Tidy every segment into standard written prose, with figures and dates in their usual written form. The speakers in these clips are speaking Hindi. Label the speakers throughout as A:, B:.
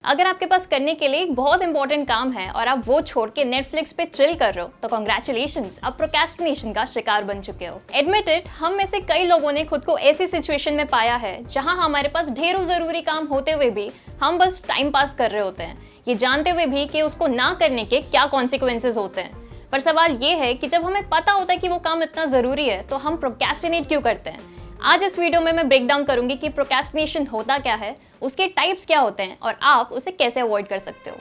A: अगर आपके पास करने के लिए एक बहुत इंपॉर्टेंट काम है और आप वो छोड़ के नेटफ्लिक्स पे चिल कर रहे हो तो कॉन्ग्रेचुलेशंस, आप प्रोक्रेस्टिनेशन का शिकार बन चुके हो। एडमिट इट, हम में से कई लोगों ने खुद को ऐसी सिचुएशन में पाया है जहां हमारे पास ढेरों जरूरी काम होते हुए भी हम बस टाइम पास कर रहे होते हैं, ये जानते हुए भी कि उसको ना करने के क्या कॉन्सिक्वेंसेज होते हैं। पर सवाल ये है कि जब हमें पता होता है कि वो काम इतना जरूरी है तो हम प्रोक्रेस्टिनेट क्यों करते हैं। आज इस वीडियो में मैं ब्रेक डाउन करूंगी कि प्रोक्रेस्टिनेशन होता क्या है, उसके टाइप्स क्या होते हैं और आप उसे कैसे अवॉइड कर सकते हो।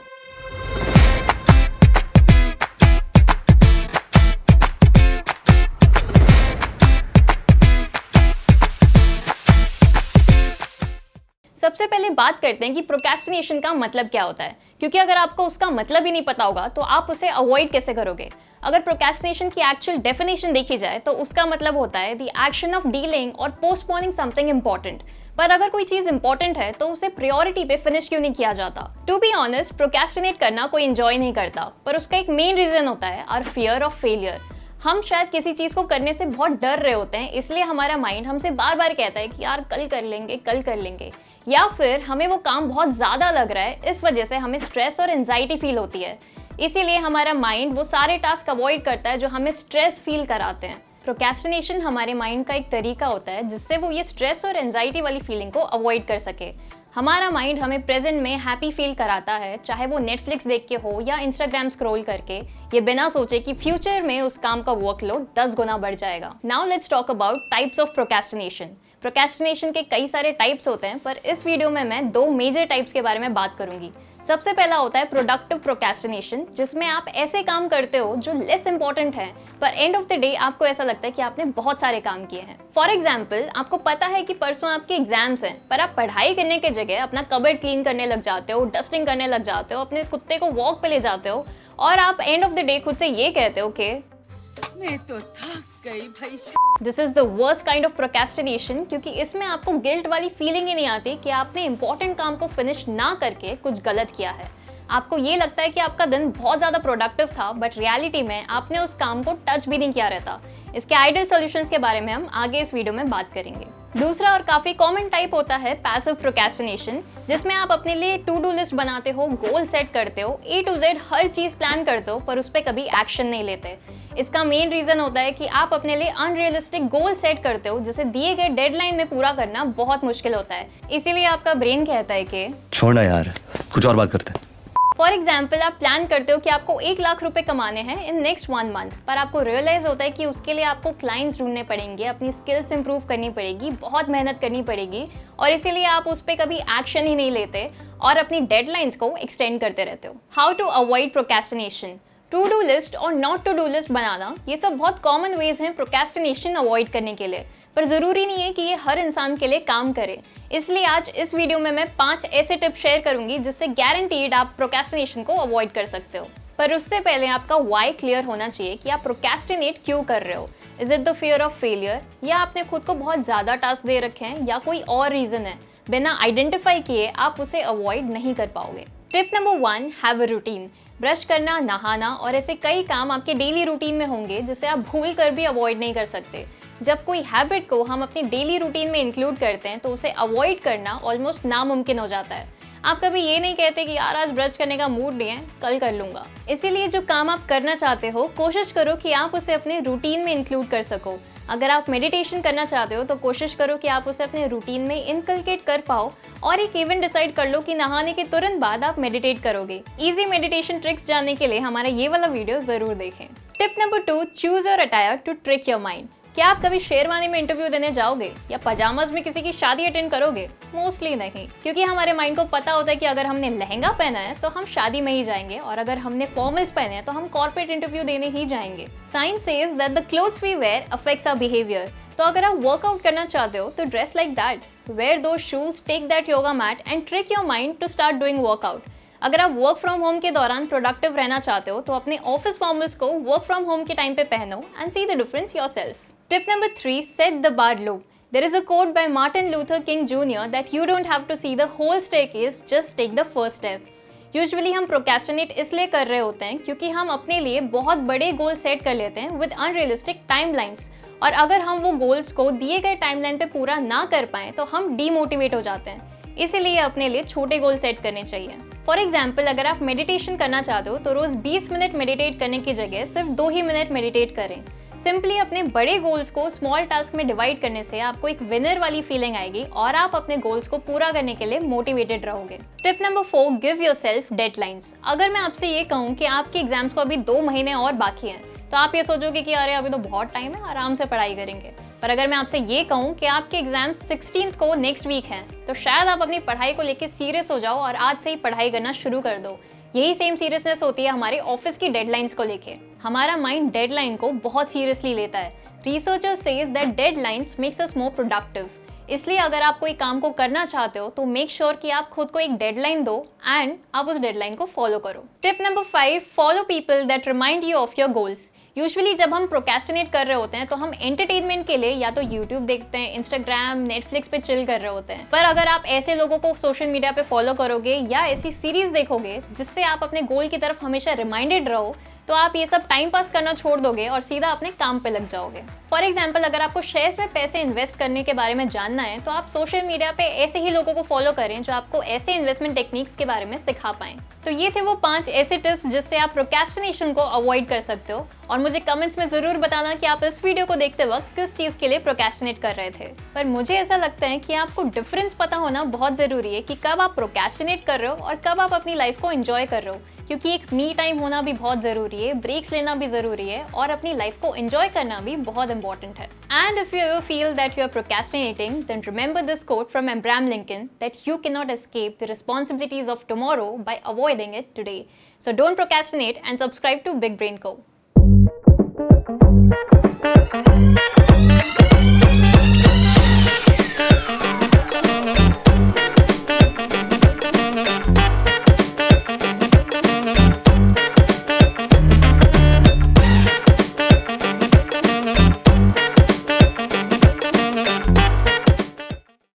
A: सबसे पहले बात करते हैं कि प्रोक्रेस्टिनेशन का मतलब क्या होता है, क्योंकि अगर आपको उसका मतलब ही नहीं पता होगा तो आप उसे अवॉइड कैसे करोगे। अगर प्रोक्रेस्टिनेशन की एक्चुअल डेफिनेशन देखी जाए तो उसका मतलब होता है द एक्शन ऑफ डीलिंग और पोस्टपोनिंग समथिंग इंपॉर्टेंट। पर अगर कोई चीज इंपॉर्टेंट है तो उसे प्रायोरिटी पे फिनिश क्यों नहीं किया जाता। टू बी ऑनेस्ट, प्रोक्रेस्टिनेट करना कोई एंजॉय नहीं करता, पर उसका एक मेन रीजन होता है आवर फियर ऑफ फेलियर। हम शायद किसी चीज को करने से बहुत डर रहे होते हैं, इसलिए हमारा माइंड हमसे बार बार कहता है कि यार कल कर लेंगे कल कर लेंगे, या फिर हमें वो काम बहुत ज्यादा लग रहा है, इस वजह से हमें स्ट्रेस और एंजाइटी फील होती है। इसीलिए हमारा माइंड वो सारे टास्क अवॉइड करता है जो हमें स्ट्रेस फील कराते हैं। प्रोक्रेस्टिनेशन हमारे माइंड का एक तरीका होता है जिससे वो ये स्ट्रेस और एंजाइटी वाली फीलिंग को अवॉइड कर सके। हमारा माइंड हमें प्रेजेंट में हैप्पी फील कराता है, चाहे वो नेटफ्लिक्स देख के हो या इंस्टाग्राम स्क्रॉल करके, ये बिना सोचे कि फ्यूचर में उस काम का वर्कलोड 10 गुना बढ़ जाएगा। Now let's talk about types of procrastination. Procrastination के कई सारे टाइप्स होते हैं, पर इस वीडियो में मैं 2 मेजर टाइप्स के बारे में बात करूंगी। सबसे पहला होता है प्रोडक्टिव प्रोक्रेस्टिनेशन, जिसमें आप ऐसे काम करते हो जो लेस इंपॉर्टेंट है, पर एंड ऑफ द डे आपको ऐसा लगता है कि आपने बहुत सारे काम किए हैं। फॉर एग्जाम्पल, आपको पता है कि परसों आपके एग्जाम्स हैं, पर आप पढ़ाई करने के जगह अपना कबर्ड क्लीन करने लग जाते हो, डस्टिंग करने लग जाते हो, अपने कुत्ते को वॉक पे ले जाते हो और आप एंड ऑफ द डे खुद से ये कहते हो कि
B: मैं तो थक गई भाई।
A: This is the worst kind of procrastination, क्योंकि इसमें आपको गिल्ट वाली फीलिंग ही नहीं आती कि आपने इंपॉर्टेंट काम को फिनिश ना करके कुछ गलत किया है। आपको ये लगता है कि आपका दिन बहुत ज्यादा प्रोडक्टिव था, बट रियलिटी में आपने उस काम को टच भी नहीं किया रहता। इसके आइडियल सॉल्यूशंस के बारे में हम आगे इस वीडियो में बात करेंगे। दूसरा और काफी कॉमन टाइप होता है पैसिव प्रोक्रेस्टिनेशन, जिसमें आप अपने लिए टू डू लिस्ट बनाते हो, गोल सेट करते हो, A to Z हर चीज प्लान करते हो, पर उस पर कभी एक्शन नहीं लेते। इसका मेन रीजन होता है कि आप अपने लिए अनरियलिस्टिक गोल सेट करते हो, जिसे दिए गए डेडलाइन में पूरा करना बहुत मुश्किल होता है। इसीलिए आपका ब्रेन कहता है कि
C: छोड़ना यार, कुछ और बात करते हैं।
A: फॉर एग्जाम्पल, आप प्लान करते हो कि आपको 1 लाख रुपए कमाने हैं इन नेक्स्ट 1 मंथ, पर आपको रियलाइज होता है कि उसके लिए आपको क्लाइंट्स ढूंढने पड़ेंगे, अपनी स्किल्स इंप्रूव करनी पड़ेगी, बहुत मेहनत करनी पड़ेगी, और इसीलिए आप उस पर कभी एक्शन ही नहीं लेते और अपनी डेडलाइंस को एक्सटेंड करते रहते हो। How to avoid procrastination. To do list और नॉट टू डू लिस्ट बनाना, ये सब बहुत कॉमन वेज हैं प्रोक्रेस्टिनेशन अवॉइड करने के लिए, पर जरूरी नहीं है कि ये हर इंसान के लिए काम करे। इसलिए आज इस वीडियो में मैं 5 ऐसे टिप्स शेयर करूंगी जिससे गारंटीड आप प्रोक्रेस्टिनेशन को अवॉइड कर सकते हो। पर उससे पहले आपका वाई क्लियर होना चाहिए कि आप प्रोक्रेस्टिनेट क्यों कर रहे हो। Is it the fear of failure, या आपने खुद को बहुत ज्यादा टास्क दे रखे हैं, या कोई और रीजन है। बिना आइडेंटिफाई किए आप उसे अवॉइड नहीं कर पाओगे। Tip number 1, have a routine. Brush करना, नहाना और ऐसे कई काम आपके डेली रूटीन में होंगे जिसे आप भूल कर भी अवॉइड नहीं कर सकते। जब कोई हैबिट को हम अपनी डेली रूटीन में इंक्लूड करते हैं तो उसे अवॉइड करना ऑलमोस्ट नामुमकिन हो जाता है। आप कभी ये नहीं कहते कि यार आज ब्रश करने का मूड नहीं है, कल कर लूंगा। इसीलिए जो काम आप करना चाहते हो, कोशिश करो कि आप उसे अपने रूटीन में इंक्लूड कर सको। अगर आप मेडिटेशन करना चाहते हो तो कोशिश करो कि आप उसे अपने रूटीन में इनकलकेट कर पाओ, और एक इवेंट डिसाइड कर लो कि नहाने के तुरंत बाद आप मेडिटेट करोगे। इजी मेडिटेशन ट्रिक्स जानने के लिए हमारा ये वाला वीडियो जरूर देखें। Tip number 2, choose your attire to trick your mind. क्या आप कभी शेरवानी में इंटरव्यू देने जाओगे या पजामाज में किसी की शादी अटेंड करोगे? मोस्टली नहीं, क्योंकि हमारे माइंड को पता होता है कि अगर हमने लहंगा पहना है तो हम शादी में ही जाएंगे, और अगर हमने फॉर्मल्स पहने हैं तो हम कॉर्पोरेट इंटरव्यू देने ही जाएंगे। Science says that the clothes we wear affects our behaviour. तो अगर आप वर्कआउट करना चाहते हो तो dress like that, wear those shoes, take that yoga mat and trick your mind to start doing workout. अगर आप वर्क फ्रॉम होम के दौरान प्रोडक्टिव रहना चाहते हो तो अपने ऑफिस फॉर्मल्स को वर्क फ्रॉम होम के टाइम पे पहनो and see the difference yourself. Tip number 3, set the bar low. There is a quote by Martin Luther King Jr. that you don't have to see the whole staircase, just take the first step. Usually हम प्रोक्रेस्टिनेट इसलिए कर रहे होते हैं क्योंकि हम अपने लिए बहुत बड़े गोल सेट कर लेते हैं विद अनरियलिस्टिक टाइमलाइंस, और अगर हम वो गोल्स को दिए गए टाइमलाइन पे पूरा ना कर पाएं तो हम डीमोटिवेट हो जाते हैं। इसीलिए अपने लिए छोटे गोल सेट करने चाहिए। फॉर एग्जाम्पल अगर आप मेडिटेशन करना चाहते हो तो रोज 20 मिनट मेडिटेट करने की जगह सिर्फ 2 ही मिनट मेडिटेट करें। सिंपली अपने बड़े गोल्स को स्मॉल टास्क में डिवाइड करने से आपको एक विनर वाली फीलिंग आएगी और आप अपने गोल्स को पूरा करने के लिए मोटिवेटेड रहोगे। Tip number 4, give yourself deadlines. अगर मैं आपसे ये कहूँ कि आपके एग्जाम्स को अभी 2 महीने और बाकी हैं तो आप ये सोचोगे कि अरे अभी तो बहुत टाइम है, आराम से पढ़ाई करेंगे। पर अगर मैं आपसे ये कहूँ कि आपके एग्जाम 16 को नेक्स्ट वीक हैं तो शायद आप अपनी पढ़ाई को लेकर सीरियस हो जाओ और आज से ही पढ़ाई करना शुरू कर दो। यही सेम सीरियसनेस होती है हमारे ऑफिस की डेडलाइंस को लेके। हमारा माइंड डेडलाइन को बहुत सीरियसली लेता है। Researchers says that deadlines makes us more productive. इसलिए अगर आप कोई काम को करना चाहते हो तो मेक श्योर कि आप खुद को एक डेडलाइन दो एंड आप उस डेडलाइन को फॉलो करो। Tip number 5, follow people that remind you of your goals. Usually जब हम प्रोक्रेस्टिनेट कर रहे होते हैं तो हम एंटरटेनमेंट के लिए या तो यूट्यूब देखते हैं, इंस्टाग्राम, नेटफ्लिक्स पे चिल कर रहे होते हैं। पर अगर आप ऐसे लोगों को सोशल मीडिया पे फॉलो करोगे या ऐसी सीरीज देखोगे जिससे आप अपने गोल की तरफ हमेशा रिमाइंडेड रहो तो आप ये सब टाइम पास करना छोड़ दोगे और सीधा अपने काम पे लग जाओगे। फॉर एग्जाम्पल अगर आपको शेयर्स में पैसे इन्वेस्ट करने के बारे में जानना है तो आप सोशल मीडिया पे ऐसे ही लोगों को फॉलो करें जो आपको ऐसे इन्वेस्टमेंट टेक्निक्स के बारे में सिखा पाएं। तो ये थे वो 5 ऐसे टिप्स जिससे आप प्रोक्रेस्टिनेशन को अवॉइड कर सकते हो। और मुझे कमेंट्स में जरूर बताना कि आप इस वीडियो को देखते वक्त किस चीज के लिए प्रोक्रेस्टिनेट कर रहे थे। पर मुझे ऐसा लगता है कि आपको डिफरेंस पता होना बहुत जरूरी है कि कब आप प्रोक्रेस्टिनेट कर रहे हो और कब आप अपनी लाइफ को एंजॉय कर रहे हो, क्योंकि एक मी टाइम होना भी बहुत जरूरी है, ब्रेक्स लेना भी जरूरी है और अपनी लाइफ को एंजॉय करना भी बहुत इंपॉर्टेंट है। And if you ever feel that you are procrastinating, then remember this quote from Abraham Lincoln that you can not escape the responsibilities of tomorrow by avoiding it today. So don't procrastinate and subscribe to Big Brain को।